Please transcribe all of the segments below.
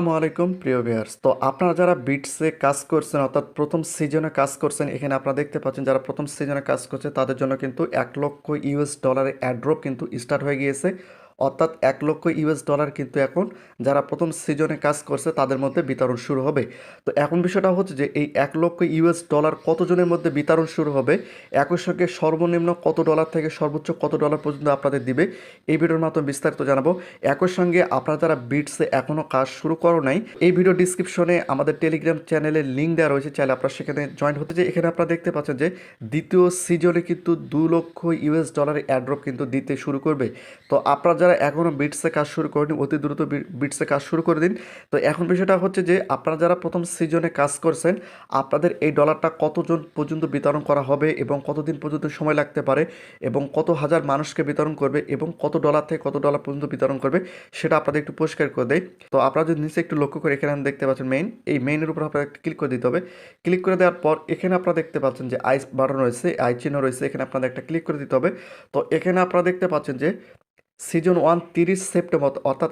আসসালামু আলাইকুম প্রিয় ভিউয়ার্স। তো আপনারা যারা বিটসে কাজ করছেন অর্থাৎ প্রথম সিজনে কাজ করছেন, এখানে আপনারা দেখতে পাচ্ছেন যারা প্রথম সিজনে কাজ করছে তাদের জন্য কিন্তু $1,00,000 অ্যাড্রপ কিন্তু স্টার্ট হয়ে গিয়েছে। অর্থাৎ $1,00,000 কিন্তু এখন যারা প্রথম সিজনে কাজ করছে তাদের মধ্যে বিতরণ শুরু হবে। তো এখন বিষয়টা হচ্ছে যে এই $1,00,000 কতজনের মধ্যে বিতরণ শুরু হবে, একই সঙ্গে সর্বনিম্ন কত ডলার থেকে সর্বোচ্চ কত ডলার পর্যন্ত আপনাদের দিবে, এই ভিডিওর মাধ্যমে বিস্তারিত জানাবো। একই সঙ্গে আপনারা যারা বিটসে এখনও কাজ শুরু করো নাই, এই ভিডিও ডিসক্রিপশনে আমাদের টেলিগ্রাম চ্যানেলের লিঙ্ক দেওয়া রয়েছে, চাইলে আপনারা সেখানে জয়েন হতে যে এখানে আপনারা দেখতে পাচ্ছেন যে দ্বিতীয় সিজনে কিন্তু $2,00,000 অ্যাড্রপ কিন্তু দিতে শুরু করবে। তো আপনারা যারা এখনও বিটসে কাজ শুরু করেনি অতি দ্রুত বিটসে কাজ শুরু করে দিন। তো এখন বিষয়টা হচ্ছে যে আপনারা যারা প্রথম সিজনে কাজ করছেন আপনাদের এই ডলারটা কতজন পর্যন্ত বিতরণ করা হবে এবং কতদিন পর্যন্ত সময় লাগতে পারে এবং কত হাজার মানুষকে বিতরণ করবে এবং কত ডলার থেকে কত ডলার পর্যন্ত বিতরণ করবে সেটা আপনাদের একটু পরিষ্কার করে দেয়। তো আপনারা যদি নিচে একটু লক্ষ্য করে এখানে দেখতে পাচ্ছেন এই মেইনের উপর আপনাদের ক্লিক করে দিতে হবে। ক্লিক করে দেওয়ার পর এখানে আপনারা দেখতে পাচ্ছেন যে আইস বাটন রয়েছে, আই চিহ্ন রয়েছে, এখানে আপনাদের একটা ক্লিক করে দিতে হবে। তো এখানে আপনারা দেখতে পাচ্ছেন যে সিজন 1 30 সেপ্টেম্বর, অর্থাৎ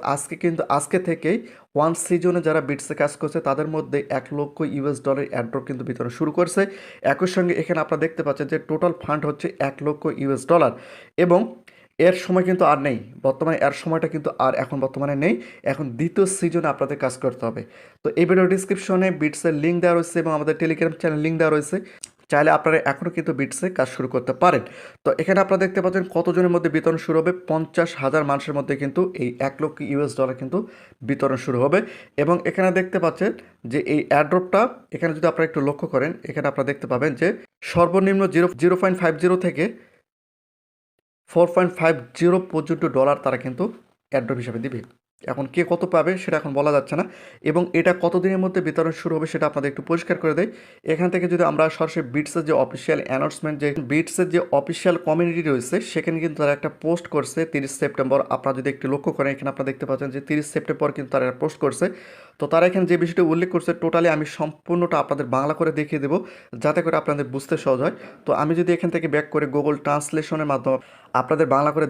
আজকে থেকেই সিজনে যারা বিটসে কাজ করছে তাদের মধ্যে $1,00,000 অ্যাড্রপ কিন্তু বিতরণ শুরু করছে। একই সঙ্গে এখানে আপনারা দেখতে পাচ্ছেন যে টোটাল ফান্ড হচ্ছে $1,00,000 এবং এর সময় কিন্তু আর নেই, বর্তমানে এর সময়টা কিন্তু আর এখন বর্তমানে নেই, এখন দ্বিতীয় সিজনে আপনাদের কাজ করতে হবে। তো এই ভিডিও ডিসক্রিপশনে বিটসের লিঙ্ক দেওয়া রয়েছে এবং আমাদের টেলিগ্রাম চ্যানেল লিঙ্ক দেওয়া রয়েছে, চাইলে আপনারা এখনও কিন্তু বিটসে কাজ শুরু করতে পারেন। তো এখানে আপনারা দেখতে পাচ্ছেন কতজনের মধ্যে বিতরণ শুরু হবে, 50,000 মানুষের মধ্যে কিন্তু এই $1,00,000 কিন্তু বিতরণ শুরু হবে। এবং এখানে দেখতে পাচ্ছেন যে এই অ্যাড্রপটা এখানে যদি আপনারা একটু লক্ষ্য করেন, এখানে আপনারা দেখতে পাবেন যে সর্বনিম্ন 0.50 থেকে 4.50 পর্যন্ত ডলার তারা কিন্তু অ্যাড্রপ হিসাবে দিবে। এখন কে কত পাবে সেটা এখন বলা যাচ্ছে না এবং এটা কতদিনের মধ্যে বিতরণ শুরু হবে সেটা আপনাদের একটু পরিষ্কার করে দেয়। এখান থেকে যদি আমরা সরাসরি বিটসের যে অফিসিয়াল অ্যানাউন্সমেন্ট, যে বিটসের যে অফিসিয়াল কমিউনিটি রয়েছে সেখানে কিন্তু তারা একটা পোস্ট করছে 30 সেপ্টেম্বর। আপনারা যদি একটু লক্ষ্য করেন এখানে আপনারা দেখতে পাচ্ছেন যে 30 সেপ্টেম্বর কিন্তু তারা পোস্ট করছে। তো তারা এখানে যে বিষয়টা উল্লেখ করছে টোটালি আমি সম্পূর্ণটা আপনাদের বাংলা করে দেখিয়ে দেবো যাতে করে আপনাদের বুঝতে সহজ হয়। তো আমি যদি এখান থেকে ব্যাক করে গুগল ট্রান্সলেশনের মাধ্যমে আপনাদের বাংলা করে